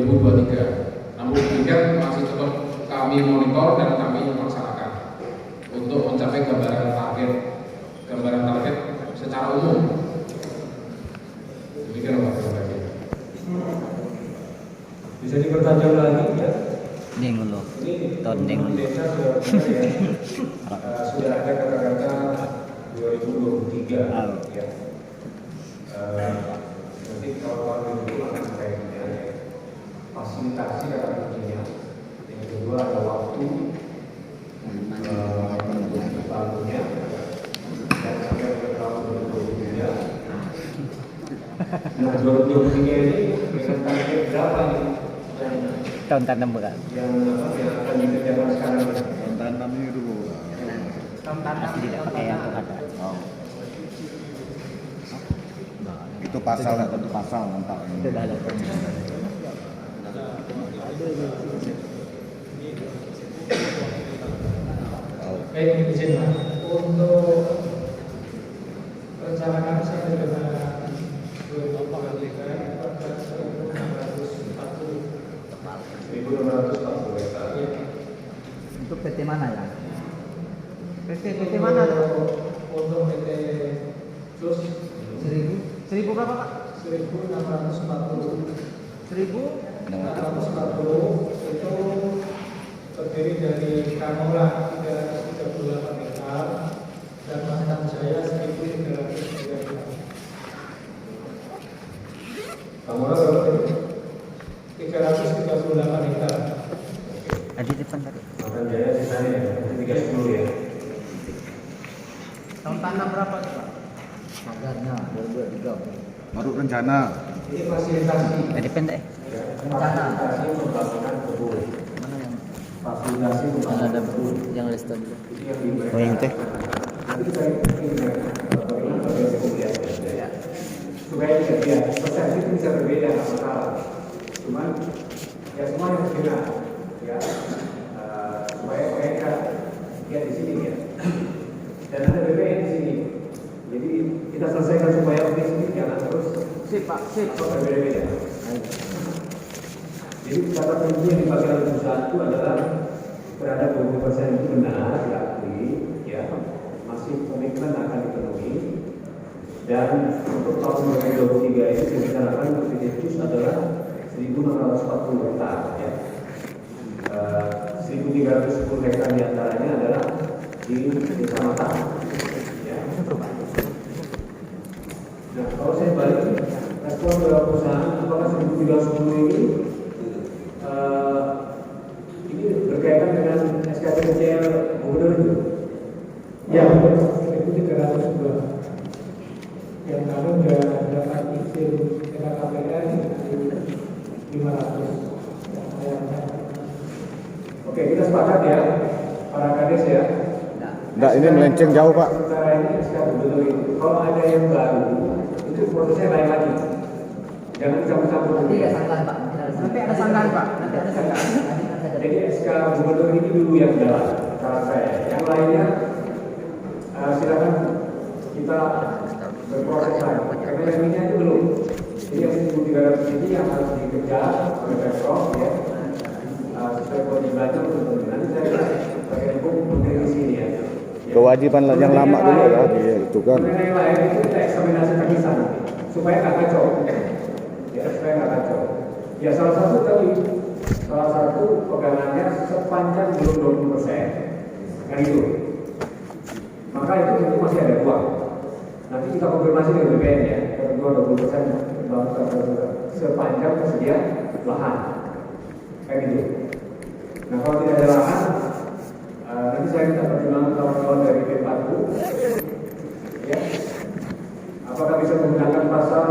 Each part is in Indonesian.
2023. Namun demikian masih tetap kami monitor dan kami laksanakan untuk mencapai gambaran target secara umum. Demikian Pak. Terima kasih. Bisa dipertajam lagi ya? Ding lo. Ini desa sudah ada kata-kata 2023 ya. Nanti kalau tahun itu akan kaitannya fasilitasi kata kuncinya. Yang kedua ada waktu bangunnya dan sampai ke tahun 2023. Nah 2023 ini dengan target berapa nih? Tahun tanam berat. Yang akan dikerjakan sekarang? Tahun tanam ini dulu. Tahun tanam tidak pakai yang ada. Oh. Itu pasal nggak tentu pasal mantap. Itu dah ada. Baik, izin Pak. Untuk perencanaan sampai dengan 1.640 hektar. Untuk PT mana ya? PT mana? Untuk PT Plus 1000 berapa Pak? 1.640. 1000 itu terdiri dari Kanola 338 hektar dan Masjid Jaya 1.303 hektar. Kanola berapa? 338 hektar. ada di depan tadi. Masjid Jaya sisanya ya, 310 ya. Tahun tanam berapa Pak? Magarnya 2023. Baru rencana. Ini fasilitasi. Tadi pendek. Rencana. Fasilitasi pembangunan kebun. Mana yang Fasilitasi ada pembangunan kebun. yang listed dulu. Itu yang diberikan. Oh yang teh. Nanti saya ingin bagaimana perbedaan kemudian ya. Supaya tidak persepsi itu bisa berbeda nggak masalah. Cuman ya semua yang benar ya supaya mereka lihat di sini ya. Dan ada BPN di sini. Jadi kita selesaikan supaya di sini jangan terus Sip Pak, sip. berbeda-beda. Jadi kata kunci yang dipakai oleh perusahaan itu adalah terhadap 20% itu benar diakui, ya masih komitmen akan dipenuhi. Dan untuk tahun 2023 ini direncanakan untuk Titus adalah 1.640 hektar, ya. 1.310 hektar diantaranya adalah di Desa Mata. Ya. Nah, kalau saya balik respon dari perusahaan, apakah 1.310 ini berkaitan dengan SKPCL Gubernur itu? Ya, itu 302. Yang kami sudah dapat izin KPR 500. Oke, kita sepakat ya, para kades ya. Enggak, ini melenceng jauh Pak. Sementara ini SK Gubernur itu, kalau ada yang baru, itu prosesnya lain lagi. Jangan campur-campur. Nanti ada sanggahan Pak. Nanti ada sanggahan Pak. Nanti ada sanggahan. Jadi SK Gubernur ini dulu yang jalan, saran saya. Yang lainnya silakan kita berproses lagi. Karena ini itu belum. Jadi yang 1.300 ini yang harus dikejar oleh Pemprov ya. Sesuai kewajibannya untuk nanti saya pakai hukum menteri di sini ya. Kewajiban yang lama dulu ya, itu kan. Mengenai yang lain itu kita eksaminasi terpisah supaya nggak kacau. Ya, supaya nggak kacau. Ya salah satu pegangannya sepanjang belum 20%, kan itu. Maka itu tentu masih ada uang. Nanti kita konfirmasi dengan BPN ya, kedua 20% sepanjang tersedia lahan, kayak gitu. Nah kalau tidak ada lahan, nanti saya minta pertimbangan kawan-kawan dari P4U, ya, apakah bisa menggunakan pasal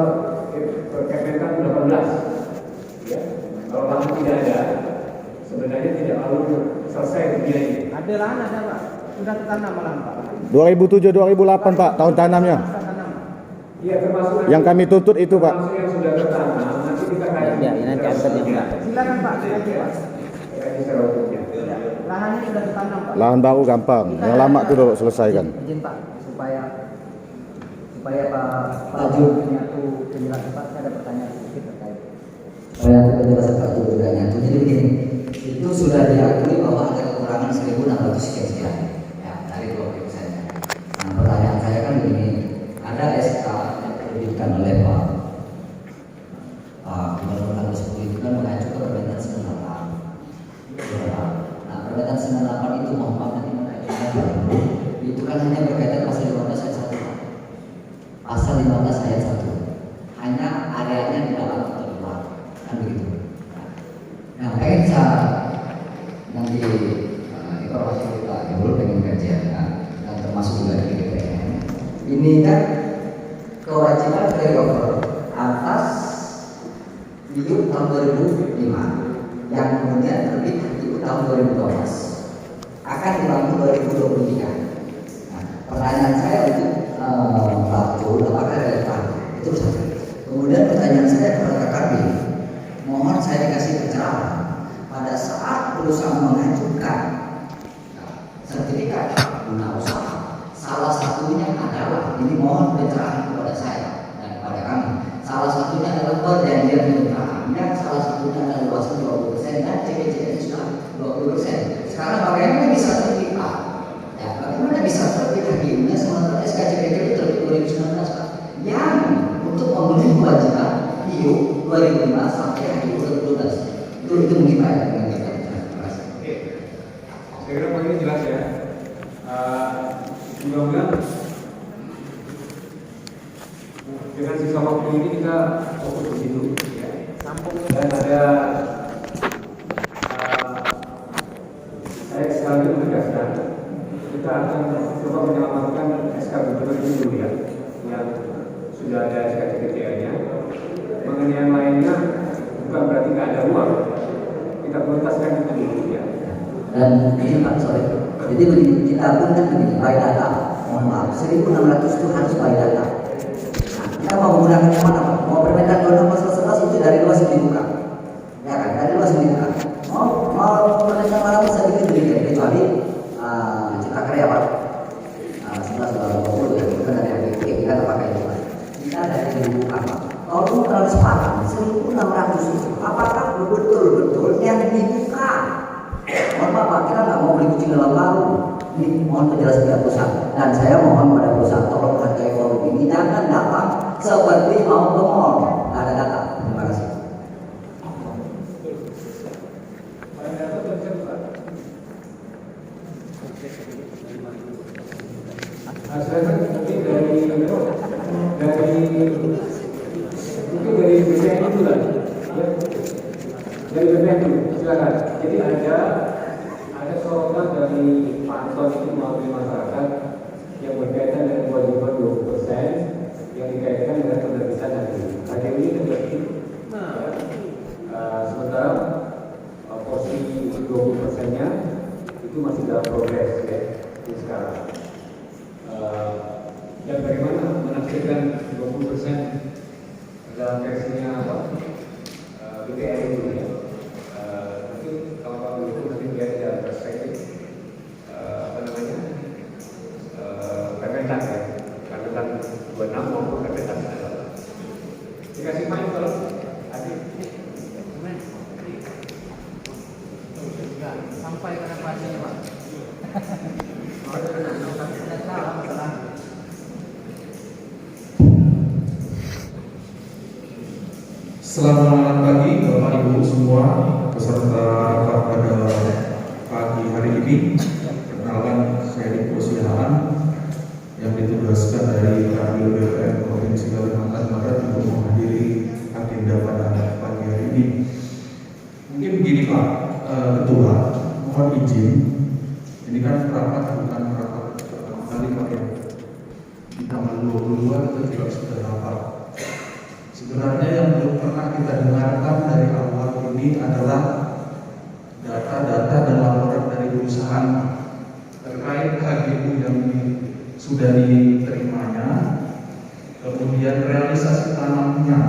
Kementan 18? Ya, kalau lahan tidak ada, sebenarnya tidak lalu selesai dunia ini. Ada lahan ada Pak. Sudah tertanam malam Pak. 2007-2008 Pak, tahun tanamnya. Iya termasuk Yang kami tuntut itu Pak. termasuk yang sudah tertanam. Nanti kita kaji. Ya, ini nanti angkat yang enggak. Silakan Pak. Kaji secara hukumnya. Lahannya sudah tertanam Pak. Lahan baru gampang, yang lama itu dulu selesaikan. Izin Pak, supaya Pak Jul punya penjelasan Pak, saya ada pertanyaan sedikit terkait. Supaya penjelasan Pak Jul Jadi begini, itu sudah diakui bahwa ada kekurangan 1.600 sekian ya dari 20%. Nah, pertanyaan saya kan begini, ada SK yang diterbitkan oleh Pak Gubernur tanggal 10 itu kan mengacu ke Permentan 98. Nah, Permentan 98 itu mohon maaf nanti mengajukan baru. Itu kan hanya berkaitan pasal 15 ayat 1. Pasal 15 ayat 1. Hanya areanya di dalam atau di luar, kan begitu. Nah, pengen saya nanti informasi kita dulu pengen kajian dan termasuk juga dari DPR. Ini kan kewajiban carryover atas Liu tahun 2005 yang kemudian terbit Liu tahun 2012 akan dibangun 2023. Nah, pertanyaan saya itu betul apakah relevan? Itu satu. Kemudian pertanyaan saya kepada KKB, mohon saya dikasih pencerahan pada saat perusahaan mengajukan sertifikat guna usaha. Salah satunya adalah, ini mohon pencerahan kepada saya dan kepada kami. Salah satunya adalah perjanjian pencerahan yang salah satunya adalah luasan 20% dan CPC sudah 20%. Sekarang bagaimana bisa terlihat? Ya, bagaimana bisa terbit hakimnya sementara SKCPK itu terbit 2019 Pak? Yang untuk memenuhi kewajiban IU 2005 sampai IU 2012 itu mungkin Pak ya dengan kita. Terima kasih. Oke, saya kira poin ini jelas ya. Mudah-mudahan dengan sisa waktu ini kita fokus di situ ya. Dan ada saya sekali menegaskan kita akan coba menyelamatkan SK Gubernur ini dulu ya, yang sudah ada SKCPTA-nya. Mengenai yang lainnya bukan berarti nggak ada ruang, kita prioritaskan itu dulu ya. Dan ini Pak, sorry. Jadi begini, kita pun kan begini, by data, mohon maaf, 1.600 itu harus by data. Nah, kita mau menggunakan yang mana Pak? Mau Permentan 26 pasal 11 itu dari luas dibuka, ya kan? Dari luas dibuka. Mau Permentan mana bisa bikin demikian, kecuali Cipta Karya Pak. 11 ya, bukan dari APBD, kita tak pakai itu Pak. Kita dari dibuka Pak. Kalau transparan, 1.600 itu, apakah betul-betul yang dibuka? Mohon maaf Pak, kita nggak mau beli kucing dalam karung. Ini mohon penjelasan dari perusahaan. Dan saya mohon pada perusahaan tolong hargai forum ini jangan datang seperti mau ke mall. Nggak ada data. Terima kasih. Saya mungkin dari BPN itu lah, ya. Dari BPN itu silakan. Jadi ada sorotan dari Pak Anton itu melalui masyarakat yang berkaitan dengan kewajiban 20% yang dikaitkan dengan penerbitan hari ini terjadi. Sementara porsi 20%-nya itu masih dalam progres ya di sekarang. Dan bagaimana menafsirkan 20% dalam versinya apa? BPR itu ya. Nanti kalau itu nanti lihat dari perspektif Permentan ya, Permentan 26 maupun Permentan 98. Dikasih main kalau adik. Sampai ke depannya Pak. Selamat pagi Bapak Ibu semua peserta pada pagi hari ini. Perkenalkan, saya Diko Sihaan yang ditugaskan dari Kanwil BPN Provinsi Kalimantan Barat untuk menghadiri agenda pada pagi hari ini. Mungkin begini Pak Ketua, mohon izin. Ini kan rapat bukan rapat pertama kali Pak ya. Di tanggal 22 kita juga sudah rapat. Sebenarnya yang belum pernah kita dengarkan dari awal ini adalah data-data dan laporan dari perusahaan terkait HGU yang sudah diterimanya, kemudian realisasi tanamnya,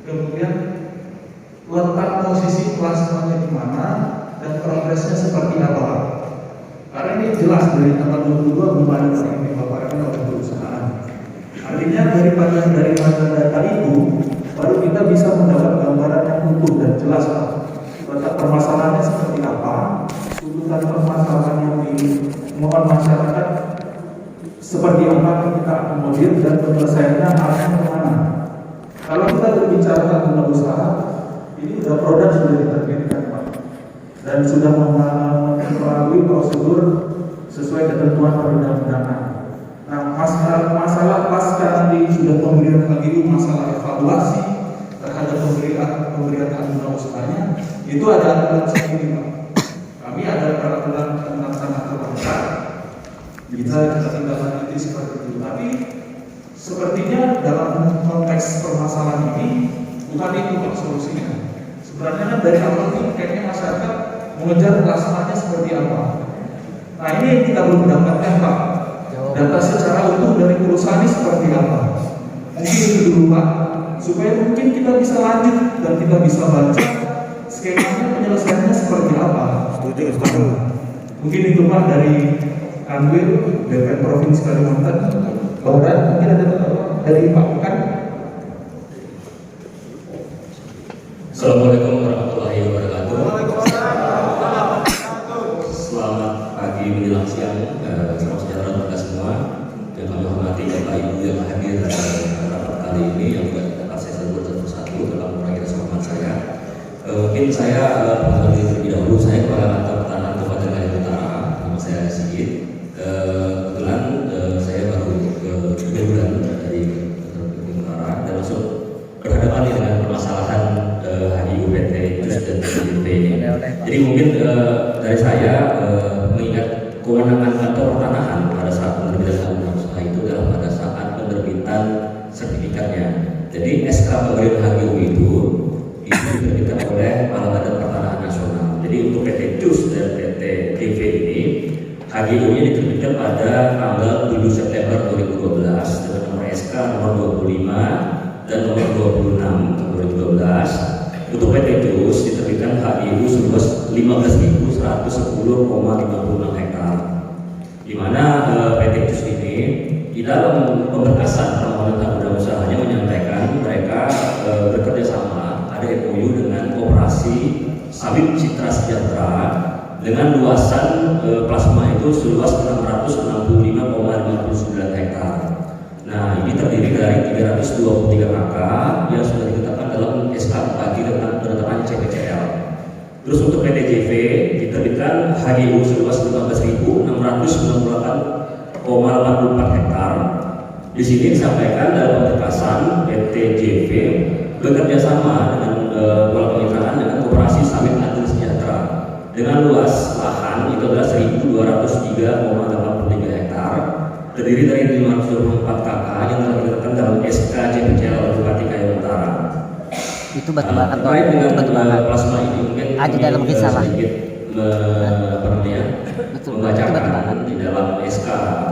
kemudian letak posisi plasmanya di mana dan progresnya seperti apa. Karena ini jelas dari tanggal 22 belum ada yang dipaparkan oleh perusahaan. Artinya dari data itu baru kita bisa mendapat gambaran yang utuh dan jelas Pak. secara tata usaha ini sudah produk sudah diterbitkan Pak, dan sudah melalui prosedur sesuai ketentuan perundang-undangan. Nah, masalah pasca nanti sudah pemberian HGU, masalah evaluasi terhadap pemberian hak guna usahanya itu ada aturan sendiri Pak. Kami ada peraturan tentang tanah terkontrak, bisa kita tindak lanjuti seperti itu. Tapi sepertinya dalam konteks permasalahan ini bukan itu Pak solusinya. Sebenarnya kan dari awal itu kayaknya masyarakat mengejar plasmanya seperti apa. Nah ini yang kita belum mendapatkan Pak. Data secara utuh dari perusahaan ini seperti apa. Mungkin itu dulu Pak, supaya mungkin kita bisa lanjut dan kita bisa baca skemanya penyelesaiannya seperti apa. Setuju. Mungkin itu Pak dari Kanwil, DPR Provinsi Kalimantan Barat. Mungkin ada dari Pak Pekan. Assalamualaikum warahmatullahi wabarakatuh. Selamat pagi menjelang siang, salam sejahtera untuk kita semua. Dan kami hormati Bapak Ibu yang hadir dalam rapat kali ini yang juga dapat saya sebut satu-satu dalam mengurangi rasa hormat saya. Mungkin saya mengenai terlebih dahulu, saya kepala kantor pertahanan Kabupaten Kalimantan Utara, nama saya Sigit. Kebetulan saya baru 3 bulan dari Kalimantan Utara dan langsung berhadapan dengan permasalahan HGU PT JUS dan PTJP ini. Jadi mungkin dari saya mengingat kewenangan kantor pertanahan pada saat penerbitan hak guna usaha itu adalah pada saat penerbitan sertifikatnya. Jadi SK pemberian HGU itu diterbitkan oleh Kepala Badan Pertanahan Nasional. Jadi untuk PT JUS dan PT JV ini HGU-nya diterbitkan pada tanggal 7 September 2012 dengan nomor SK nomor 25 dan nomor 26 tahun 2012. Untuk PT JUS diterbitkan HGU seluas 15.110,56 hektar. Di mana PT JUS ini di dalam pemberkasan permohonan hak guna usahanya menyampaikan mereka bekerja sama ada MOU dengan Koperasi Sawit Citra Sejahtera dengan luasan plasma itu seluas 665,59 hektar. Nah, ini terdiri dari 323 kakak yang sudah ditetapkan dalam SK bagi tentang penetapan CPCL. Terus untuk PT JV diterbitkan HGU seluas 15.698,84 hektar. Di sini disampaikan dalam pemberkasan PT JV bekerja sama dengan Pola Kemitraan dengan Koperasi Sawit Adil Sejahtera dengan luas lahan itu adalah 1.203,83 hektar. Terdiri dari 524 kakak yang telah ditetapkan dalam SK CPCL Bupati Kalimantan Utara. Itu batu bara atau terkait dengan batu bara plasma ini mungkin ada dalam risalah sedikit betul, membacakan di dalam SK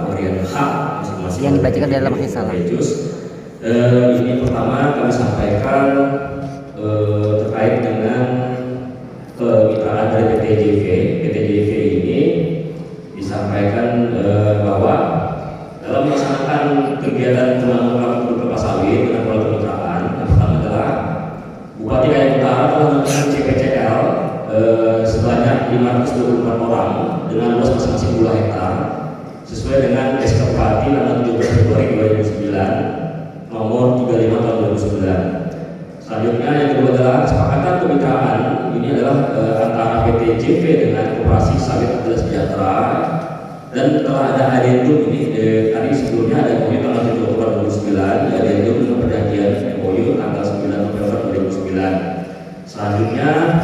pemberian hak masing-masing yang dibacakan di dalam risalah. Ini pertama kami sampaikan terkait dengan kemitraan dari PT JV. PT JV ini disampaikan bahwa dalam melaksanakan kegiatan pembangunan kelapa sawit dengan pola kemitraan, yang pertama adalah Bupati Kalimantan Utara telah melakukan CPCL sebanyak 524 orang dengan luas masing-masing 2 hektar sesuai dengan SK Bupati tanggal 17 Februari 2009 nomor 35 tahun 2009. Selanjutnya yang kedua adalah kesepakatan kemitraan ini adalah antara PT JV dengan Koperasi Sawit Adil Sejahtera. Dan telah ada adendum ini tadi sebelumnya ada MOU tanggal 7 Oktober 2009, ada adendum dengan perjanjian MOU tanggal 9 November 2009. Selanjutnya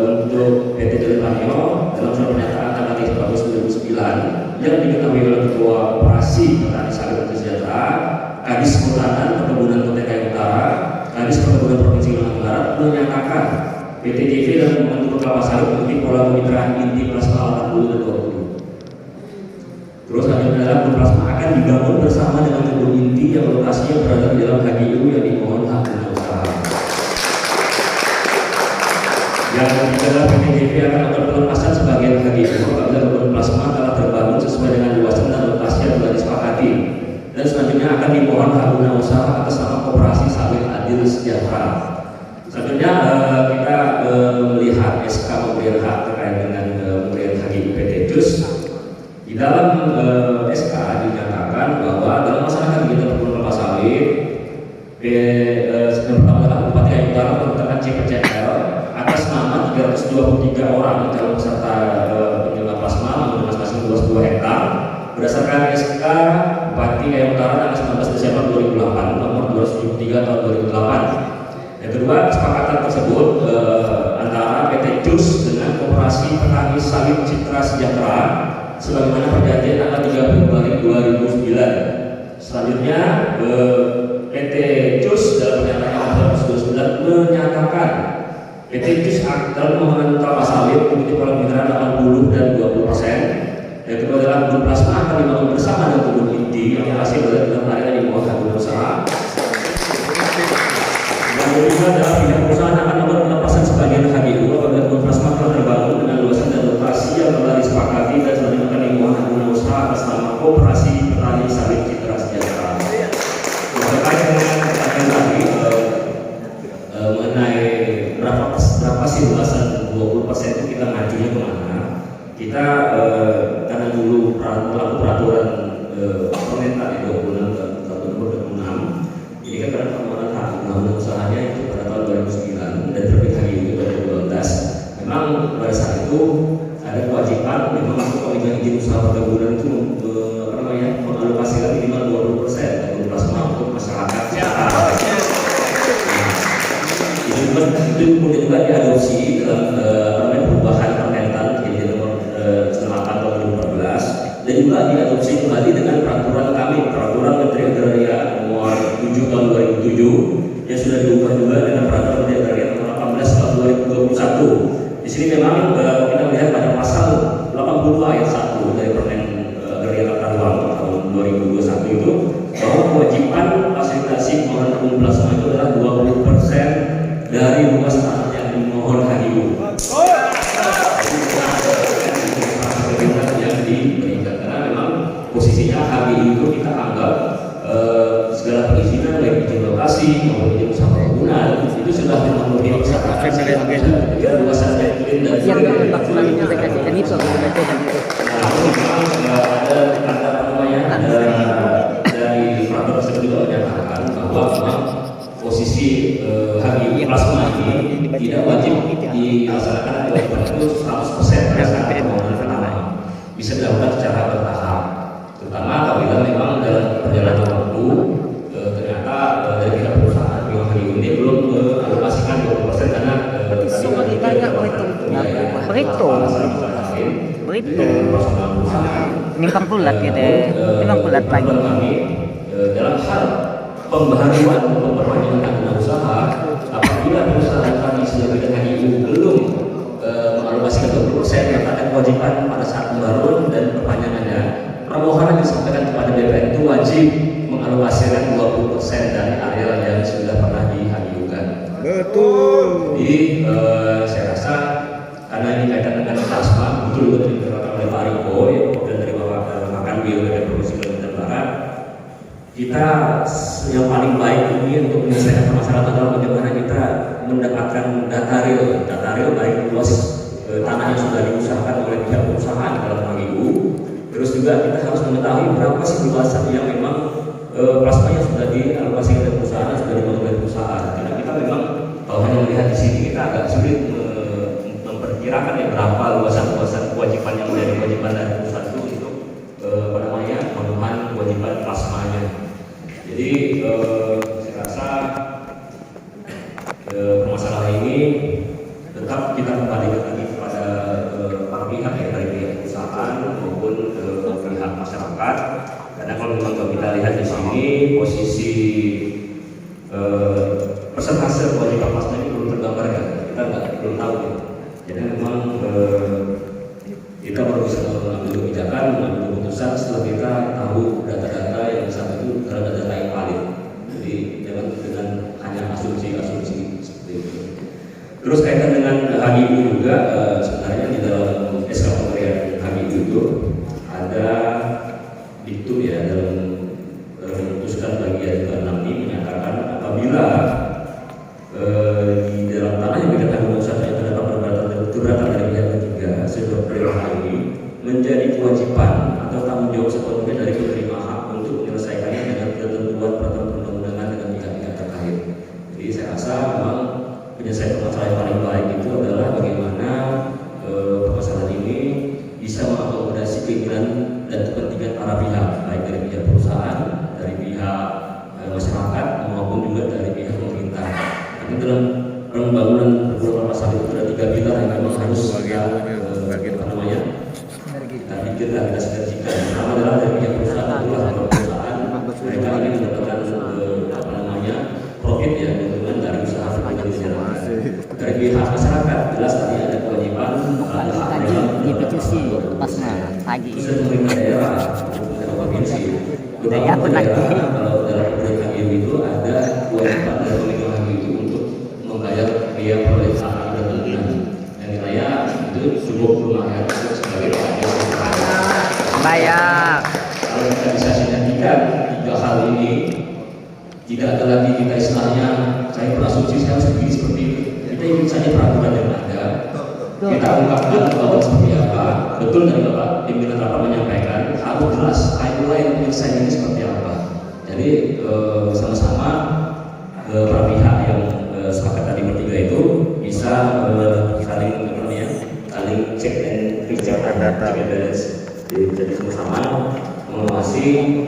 untuk PT Jelimanio dalam surat pernyataan tanggal 3 Agustus 2009 yang diketahui oleh Ketua Koperasi Petani Sawit Adil Sejahtera, Kadis Kehutanan Perkebunan Kota Kalimantan Utara, Kadis Perkebunan Provinsi Kalimantan Barat menyatakan PT JV dan membentuk kelapa sawit mengikuti pola kemitraan inti plasma 40 dan 20. Terus selanjutnya adalah kebun plasma akan dibangun bersama dengan kebun inti yang lokasinya berada di dalam HGU yang dimohon hak guna usaha. Yang ketiga adalah PT JV akan melakukan pelepasan sebagian HGU apabila kebun plasma telah terbangun sesuai dengan luasan dan lokasi yang telah disepakati. Dan selanjutnya akan dimohon hak guna usaha atas nama Koperasi Sawit Adil Sejahtera. Selanjutnya kita melihat SK pemberian hak terkait dengan pemberian HGU PT JUS. Di dalam SK dinyatakan bahwa dalam melaksanakan kegiatan perkebunan kelapa sawit, pertama adalah Bupati kesepakatan tersebut antara PT JUS dengan Koperasi Petani Sawit Citra Sejahtera sebagaimana perjanjian tanggal 30 Maret 2009. Selanjutnya PT JUS dalam pernyataan 2009 menyatakan PT JUS dalam permohonan kelapa sawit memiliki volume mineral 80 dan 20%. Yang kedua adalah kebun plasma akan dibangun bersama dengan kebun inti yang hasil dari dalam area di bawah kebun usaha. Yang kedua adalah pihak perusahaan akan melakukan pelepasan sebagian HGU apabila kebun plasma telah terbangun dengan luasan dan lokasi yang telah disepakati dan selanjutnya akan dimuat guna usaha atas nama Koperasi Petani Sawit Citra Sejahtera. Terkait dengan pertanyaan tadi mengenai berapa sih luasan 20% itu kita ngajunya kemana? Kita karena dulu melakukan peraturan pemerintah di 26 tahun 2026, ini kan karena permohonan hak undang usahanya itu pada tahun 2009 dan terbit hari itu 2012. Memang pada saat itu ada kewajiban memang untuk komitmen izin usaha perkebunan itu mengalokasikan minimal 20% dari plasma untuk masyarakat sekitar. Itu kemudian juga diadopsi dalam perubahan Permentan jadi nomor 8 tahun 2014 dan juga diadopsi kembali dengan peraturan Menteri Agraria nomor 7 tahun 2007 yang sudah diubah juga dengan peraturan Menteri Agraria nomor 18 tahun 2021. Di sini memang kita melihat pada pasal 80 ayat 1 dari Permen Agraria Tata Ruang tahun 2021 itu bahwa kewajiban fasilitasi pengelolaan kebun plasma itu adalah 20% dari luas tanah yang dimohon HGU. Yang diberikan karena memang posisinya HGU itu kita anggap segala perizinan baik izin lokasi maupun izin usaha perkebunan itu sudah memenuhi masyarakat luasan dan Yang maksimal itu saya kasihkan itu. Dari peraturan tersebut juga menyatakan bahwa memang posisi HGU plasma ini tidak wajib dilaksanakan itu 100% berdasarkan permohonan pertama. Bisa dilakukan secara bertahap, terutama apabila memang dalam perjalanan waktu ternyata dari pihak perusahaan yang HGU ini belum mengalokasikan 20% karena Ini 40 gitu, 40 lagi. Dalam hal pembaharuan atau perpanjangan guna usaha, apabila perusahaan kami sudah bidang HGU belum mengalokasikan 20%, maka ada kewajiban pada saat pembaruan dan perpanjangannya permohonan yang disampaikan kepada BPN itu wajib mengalokasikan 20% dari area yang sudah pernah di-HGU-kan. Betul. Jadi saya rasa karena ini kaitan dengan plasma, betul juga diterangkan oleh Pak Riko dan dari Bapak Makan Biologi Provinsi Kalimantan Barat. Kita yang paling baik ini untuk menyelesaikan permasalahan adalah bagaimana kita mendapatkan data real baik luas tanah yang sudah diusahakan oleh pihak perusahaan dalam HGU. Terus juga kita harus mengetahui berapa sih luasan yang memang plasma yang sudah dialokasikan oleh perusahaan sudah dibangun oleh perusahaan. Karena kita memang kalau hanya melihat di sini kita agak sulit memperkirakan ya berapa luasan kewajiban yang menjadi kewajiban dari perusahaan itu untuk pemenuhan kewajiban plasmanya. Jadi saya rasa permasalahan ini tetap kita kembalikan lagi kepada para pihak ya, dari pihak perusahaan maupun pihak masyarakat. Karena kalau memang kita lihat di sini posisi persentase kewajiban plasma ini belum tergambar kan, kita belum tahu ya. Jadi memang kita baru bisa mengambil kebijakan, mengambil keputusan setelah kita tahu data-data yang saat itu adalah data yang valid. Jadi jangan dengan hanya asumsi-asumsi seperti itu. Terus kaitan dengan HGU juga sebenarnya di dalam SK pemberian HGU itu ada diktum ya dalam memutuskan bagian ke-6 ini menyatakan apabila di dalam tanah yang dikatakan usaha yang terdapat keberatan dari pihak ketiga sejauh perilaku ini menjadi kewajiban atau tanggung jawab sepenuhnya dari penerima hak untuk menyelesaikannya dengan ketentuan peraturan perundang-undangan dengan pihak-pihak terkait. Jadi saya rasa memang penyelesaian permasalahan yang paling baik itu adalah bagaimana permasalahan ini bisa mengakomodasi keinginan dan kepentingan para pihak, baik dari pihak perusahaan, dari pihak masyarakat maupun juga dari pihak pemerintah. Tapi dalam pembangunan beberapa pasar itu ada 3 pilar yang memang harus kita pikirkan, kita sinergikan. Pertama adalah dari pihak perusahaan, mereka ingin mendapatkan profit ya, keuntungan dari usaha dari pihak masyarakat. Jelas tadi ada kewajiban Tadi di PCC pasnya pagi. bisa pemerintah daerah, provinsi. Dari aku nanti. Kalau dalam proyek HGU itu ada kewajiban dari pemegang HGU itu untuk membayar biaya proyek dan tentunya. Yang saya itu cukup lumayan sebagai Bayar. kalau kita bisa sinergikan 3 hal ini, tidak ada lagi kita istilahnya saya berasumsi saya harus begini seperti itu. Kita ikut saja peraturan yang ada, kita ungkapkan bahwa seperti apa. Betul dari Bapak pimpinan rapat menyampaikan harus jelas timeline penyelesaian ini seperti apa. Jadi sama-sama para pihak yang sepakat tadi bertiga itu bisa saling cek dan recheck data balance. Jadi sama-sama mengawasi